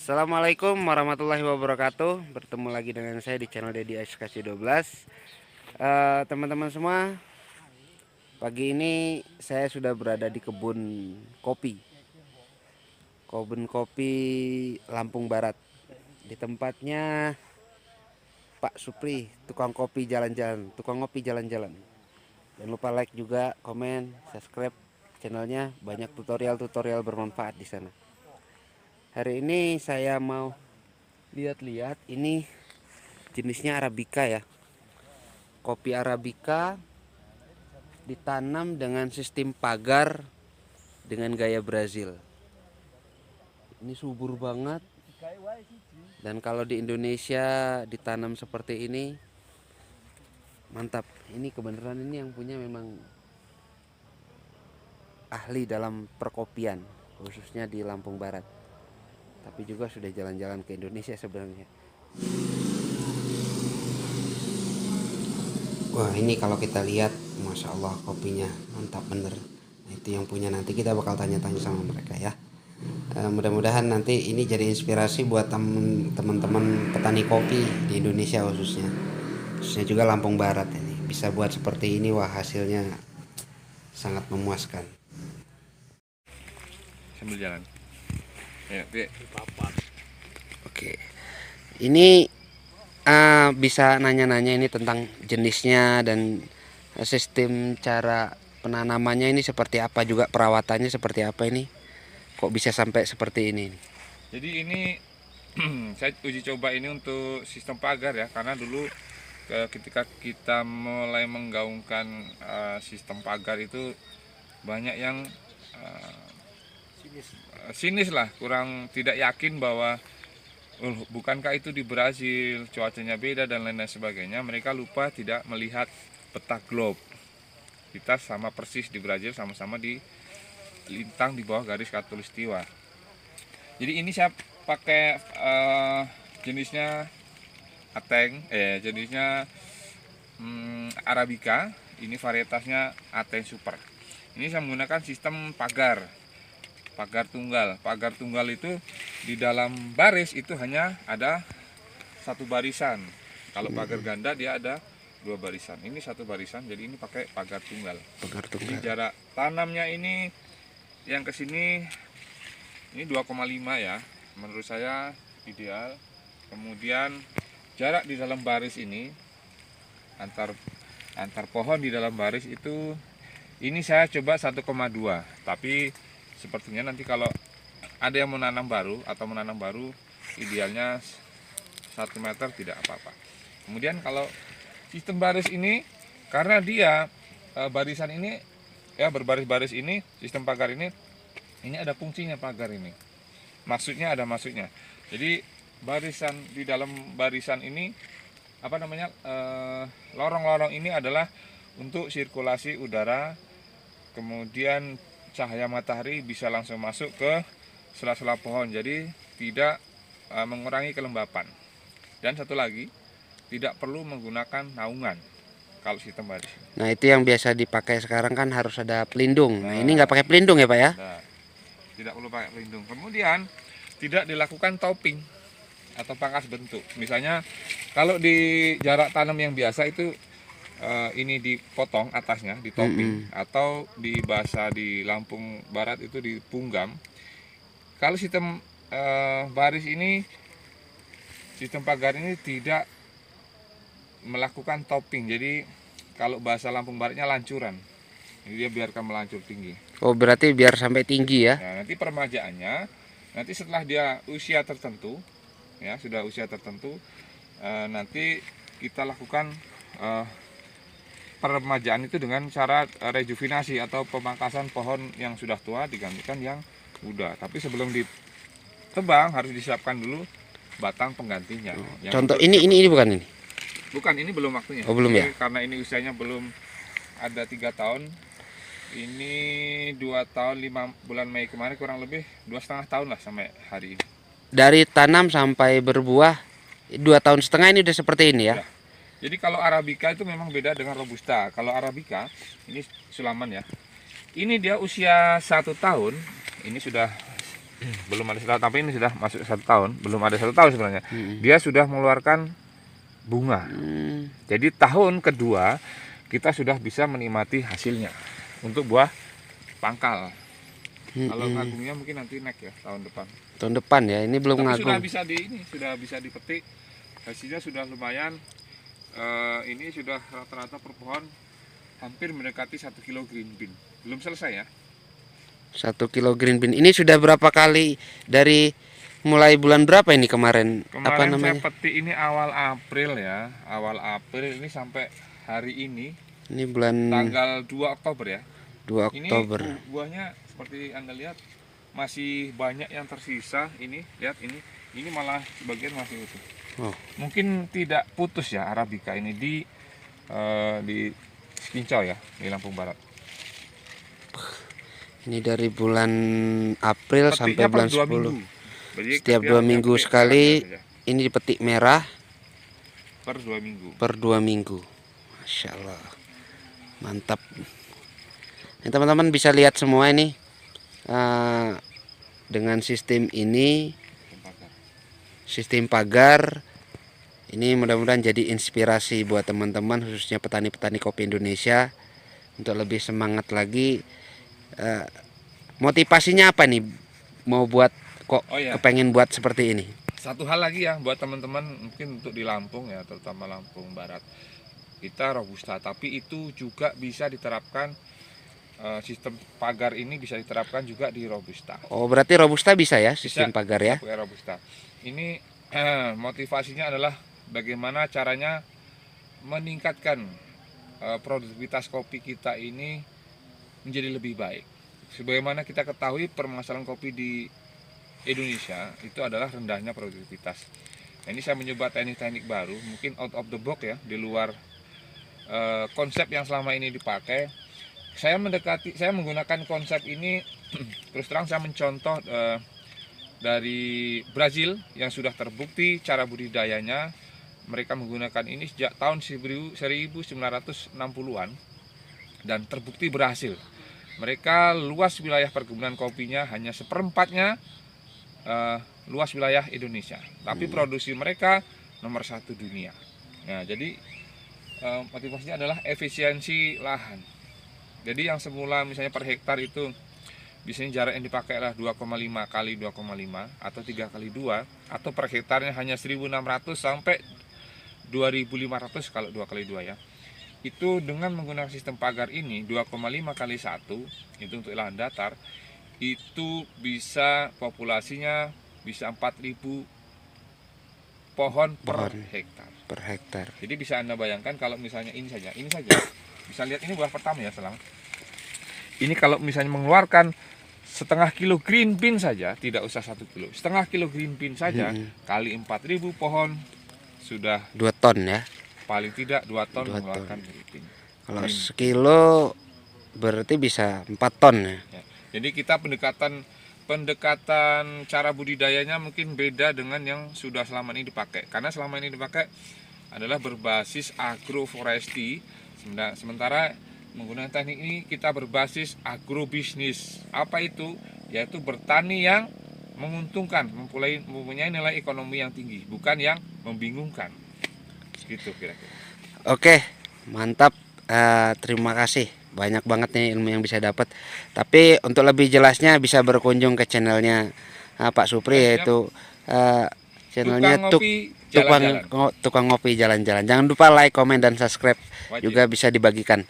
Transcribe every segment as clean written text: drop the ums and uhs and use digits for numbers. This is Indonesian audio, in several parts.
Assalamualaikum warahmatullahi wabarakatuh. Bertemu lagi dengan saya di channel Dedi SKC 12. Teman-teman semua, pagi ini saya sudah berada di kebun kopi. Kebun kopi Lampung Barat. Di tempatnya Pak Supri, tukang kopi jalan-jalan, tukang ngopi jalan-jalan. Jangan lupa like juga, komen, subscribe channelnya. Banyak tutorial-tutorial bermanfaat di sana. Hari ini saya mau lihat-lihat, ini jenisnya Arabica ya. Kopi Arabica ditanam dengan sistem pagar dengan gaya Brazil. Ini subur banget. Dan kalau di Indonesia ditanam seperti ini, mantap. Ini kebenaran, ini yang punya memang ahli dalam perkopian, khususnya di Lampung Barat. Tapi juga sudah jalan-jalan ke Indonesia sebenarnya. Wah, ini kalau kita lihat, Masya Allah, kopinya mantap bener. Nah, itu yang punya, nanti kita bakal tanya-tanya sama mereka ya. Mudah-mudahan nanti ini jadi inspirasi buat teman-teman petani kopi di Indonesia, khususnya juga Lampung Barat. Ini bisa buat seperti ini, wah hasilnya sangat memuaskan. Sambil jalan ya, Oke, ini bisa nanya-nanya ini tentang jenisnya dan sistem cara penanamannya ini seperti apa, juga perawatannya seperti apa, ini kok bisa sampai seperti ini. jadi ini saya uji coba ini untuk sistem pagar ya, karena dulu ketika kita mulai menggaungkan sistem pagar itu banyak yang sinis lah, kurang tidak yakin bahwa bukankah itu di Brazil cuacanya beda dan lain-lain sebagainya. Mereka lupa tidak melihat peta globe. Kita sama persis di Brazil, sama-sama di lintang di bawah garis khatulistiwa. Jadi ini saya pakai jenisnya jenisnya Arabica. Ini varietasnya Ateng Super. Ini saya menggunakan sistem pagar tunggal. Pagar tunggal itu di dalam baris itu hanya ada satu barisan. Kalau pagar ganda dia ada dua barisan. Ini satu barisan, jadi ini pakai pagar tunggal. Jadi jarak tanamnya ini yang ke sini ini 2,5 ya. Menurut saya ideal. Kemudian jarak di dalam baris ini antar pohon di dalam baris itu ini saya coba 1,2. Tapi sepertinya nanti kalau ada yang menanam baru idealnya 1 meter tidak apa-apa. Kemudian kalau sistem baris ini, karena dia barisan ini ya berbaris-baris ini, sistem pagar ini ada fungsinya pagar ini. Maksudnya. Jadi barisan di dalam barisan ini lorong-lorong ini adalah untuk sirkulasi udara, kemudian cahaya matahari bisa langsung masuk ke sela-sela pohon, jadi tidak mengurangi kelembapan. Dan satu lagi, tidak perlu menggunakan naungan kalau sistem baris. Nah, itu yang biasa dipakai sekarang kan harus ada pelindung. Nah, ini nggak pakai pelindung ya Pak ya? Nah, tidak perlu pakai pelindung. Kemudian tidak dilakukan topping atau pangkas bentuk. Misalnya kalau di jarak tanam yang biasa itu ini dipotong atasnya, ditopping, atau di bahasa di Lampung Barat itu dipunggam. Kalau sistem baris ini, sistem pagar ini tidak melakukan topping. Jadi kalau bahasa Lampung Baratnya lancuran. Jadi dia biarkan melancur tinggi. Oh, berarti biar sampai tinggi ya? Nah, nanti peremajaannya, nanti setelah dia usia tertentu, ya sudah usia tertentu, nanti kita lakukan peremajaan itu dengan cara rejuvenasi atau pemangkasan pohon yang sudah tua digantikan yang muda. Tapi sebelum ditebang harus disiapkan dulu batang penggantinya. Contoh ini bukan ini? Bukan, ini belum waktunya. Oh, belum ya? Karena ini usianya belum ada 3 tahun. Ini 2 tahun 5 bulan Mei kemarin, kurang lebih 2,5 tahun lah sampai hari ini. Dari tanam sampai berbuah 2,5 tahun ini udah seperti ini ya? Jadi kalau Arabica itu memang beda dengan Robusta. Kalau Arabica, ini Sulaman ya, ini dia usia 1 tahun, ini sudah belum ada 1 tahun, tapi ini sudah masuk 1 tahun, belum ada 1 tahun sebenarnya. Dia sudah mengeluarkan bunga. Jadi tahun kedua kita sudah bisa menikmati hasilnya untuk buah pangkal. Kalau ngagungnya mungkin nanti next ya, tahun depan. Tahun depan ya, ini belum Tapi ngagung. sudah bisa dipetik, hasilnya sudah lumayan. Ini sudah rata-rata per pohon hampir mendekati 1 kilo green bean. Belum selesai ya. 1 kilo green bean. Ini sudah berapa kali dari mulai bulan berapa ini kemarin? Apa Kemarin saya namanya? petik ini awal April ya. Awal April ini sampai hari ini Ini bulan tanggal 2 Oktober ya. 2 Ini Oktober. buahnya seperti Anda lihat masih banyak yang tersisa. Ini lihat ini malah sebagian masih utuh. Oh. Mungkin tidak putus ya Arabica ini di Kincau ya, di Lampung Barat. Ini dari bulan April sampai Petiknya per bulan 2 10. minggu. Jadi Setiap dia 2 hanya minggu petik sekali saja. ini dipetik merah Per 2 minggu. per 2 minggu. Masya Allah. Mantap. Ini teman-teman bisa lihat semua ini dengan sistem ini, sistem pagar. Ini mudah-mudahan jadi inspirasi buat teman-teman, khususnya petani-petani kopi Indonesia, untuk lebih semangat lagi. Motivasinya apa nih? Mau buat kok kepengen buat seperti ini? Satu hal lagi ya buat teman-teman mungkin untuk di Lampung ya, terutama Lampung Barat. Kita robusta, tapi itu juga bisa diterapkan, sistem pagar ini bisa diterapkan juga di robusta. Oh, berarti robusta bisa ya sistem Bisa, pagar ya? pakai robusta. Ini motivasinya adalah bagaimana caranya meningkatkan produktivitas kopi kita ini menjadi lebih baik. Sebagaimana kita ketahui permasalahan kopi di Indonesia itu adalah rendahnya produktivitas. Nah, ini saya mencoba teknik-teknik baru, mungkin out of the box ya, di luar konsep yang selama ini dipakai. Saya menggunakan konsep ini terus terang saya mencontoh dari Brazil yang sudah terbukti cara budidayanya. Mereka menggunakan ini sejak tahun 1960-an dan terbukti berhasil. Mereka luas wilayah perkebunan kopinya hanya seperempatnya luas wilayah Indonesia, tapi produksi mereka nomor 1 dunia. Nah, jadi motivasinya adalah efisiensi lahan. Jadi yang semula misalnya per hektar itu biasanya jarak yang dipakai adalah 2,5 kali 2,5 atau 3 kali 2, atau per hektarnya hanya 1.600 sampai 2.500 kalau 2 kali 2 ya. Itu dengan menggunakan sistem pagar ini 2,5 kali 1 itu untuk lahan datar, itu bisa populasinya bisa 4.000 pohon per hektar. Jadi bisa Anda bayangkan kalau misalnya ini saja bisa lihat ini buah pertama ya selang. Ini kalau misalnya mengeluarkan setengah kilo green bean saja, tidak usah 1 kilo, setengah kilo green bean saja kali 4.000 pohon sudah 2 ton ya. Paling tidak 2 ton mengeluarkan green bean. Kalau sekilo berarti bisa 4 ton ya. Jadi kita pendekatan cara budidayanya mungkin beda dengan yang sudah selama ini dipakai. Karena selama ini dipakai adalah berbasis agroforestry, sementara menggunakan teknik ini kita berbasis agrobisnis. Apa itu? Yaitu bertani yang menguntungkan, mempunyai nilai ekonomi yang tinggi, bukan yang membingungkan. Gitu kira-kira. Oke, mantap. Terima kasih. Banyak banget nih ilmu yang bisa dapat. Tapi untuk lebih jelasnya bisa berkunjung ke channelnya Pak Supri, yaitu channelnya Tukang Ngopi Jalan-Jalan. Jangan lupa like, komen, dan subscribe. Wajib. Juga bisa dibagikan.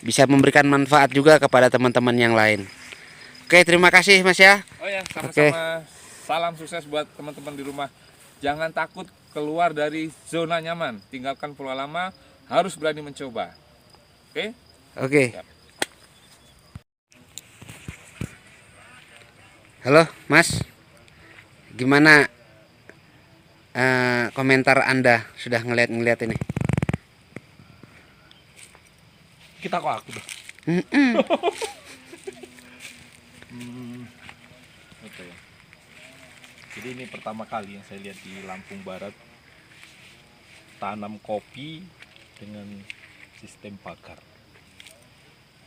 Bisa memberikan manfaat juga kepada teman-teman yang lain. Oke, terima kasih Mas ya. Oh ya, sama-sama. Salam sukses buat teman-teman di rumah. Jangan takut keluar dari zona nyaman. Tinggalkan pola lama, harus berani mencoba. Oke? Oke. Halo Mas, gimana komentar Anda sudah ngeliat ini? Kita kok aku dah. Oke. Jadi ini pertama kali yang saya lihat di Lampung Barat tanam kopi dengan sistem pagar.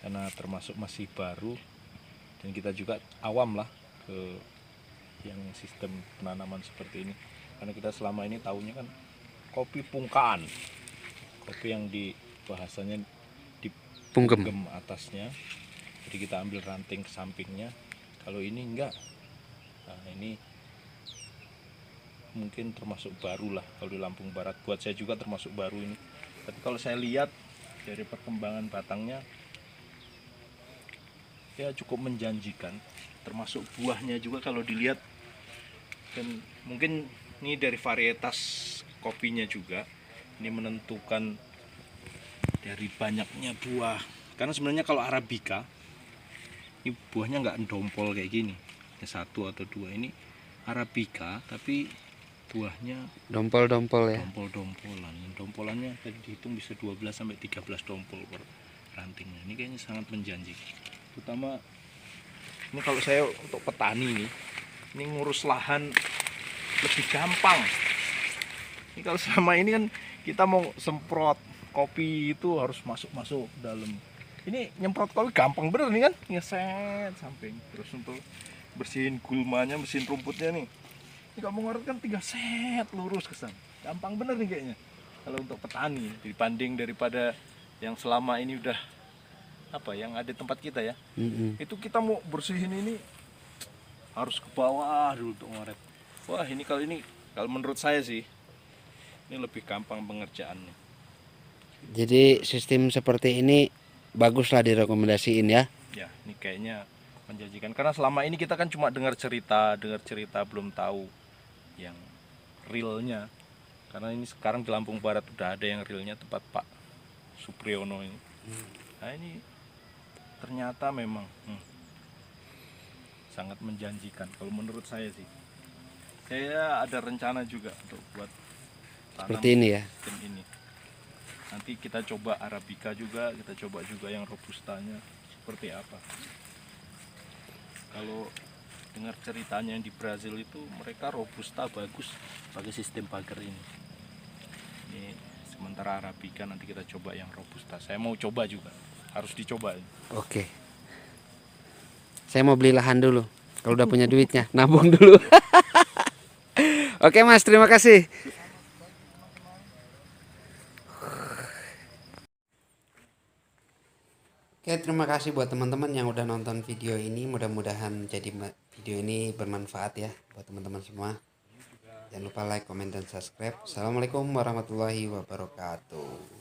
Karena termasuk masih baru dan kita juga awam lah ke yang sistem penanaman seperti ini, karena kita selama ini tahunya kan kopi pungkaan, kopi yang di bahasanya Punggem. dipungkem atasnya, jadi kita ambil ranting ke sampingnya. Kalau ini enggak. Nah, ini mungkin termasuk baru lah kalau di Lampung Barat, buat saya juga termasuk baru ini. Tapi kalau saya lihat dari perkembangan batangnya ya cukup menjanjikan, termasuk buahnya juga kalau dilihat. Dan mungkin ini dari varietas kopinya juga ini menentukan dari banyaknya buah, karena sebenarnya kalau Arabica ini buahnya nggak dompol kayak gini ya, satu atau dua. Ini Arabica tapi buahnya Dompol-dompol ya. dompol-dompolan. Dompolannya tadi dihitung bisa 12 sampai 13 dompol per rantingnya. Ini kayaknya sangat menjanjikan. Terutama ini kalau saya untuk petani ini ngurus lahan lebih gampang. Ini kalau selama ini kan kita mau semprot kopi itu harus masuk dalam. Ini nyemprot kopi gampang bener nih kan, ngeset samping. Terus untuk bersihin gulmanya, bersihin rumputnya nih. Ini kalau mau ngorot kan 3 set lurus ke sana. Gampang bener nih kayaknya. Kalau untuk petani dibanding daripada yang selama ini udah yang ada tempat kita ya. Itu kita mau bersihin ini harus ke bawah dulu untuk ngoret. Wah, ini kalau menurut saya sih ini lebih gampang pengerjaannya. Jadi sistem seperti ini baguslah direkomendasiin ya. Ya, ini kayaknya menjanjikan, karena selama ini kita kan cuma dengar cerita belum tahu yang realnya. Karena ini sekarang di Lampung Barat udah ada yang realnya, tempat Pak Supriyono ini. Nah, ini ternyata memang sangat menjanjikan kalau menurut saya sih. Saya ada rencana juga untuk buat tanam Seperti ini ya. sistem ini. Nanti kita coba Arabica juga, kita coba juga yang Robustanya seperti apa. Kalau dengar ceritanya yang di Brazil itu mereka Robusta bagus pakai sistem pagar ini. Ini sementara Arabica nanti kita coba yang Robusta. Saya mau coba juga, harus dicoba. Oke. Saya mau beli lahan dulu. Kalau udah punya duitnya, nabung dulu. Oke Mas, terima kasih. Oke, terima kasih buat teman-teman yang udah nonton video ini. Mudah-mudahan video ini bermanfaat ya buat teman-teman semua. Jangan lupa like, comment, dan subscribe. Assalamualaikum warahmatullahi wabarakatuh.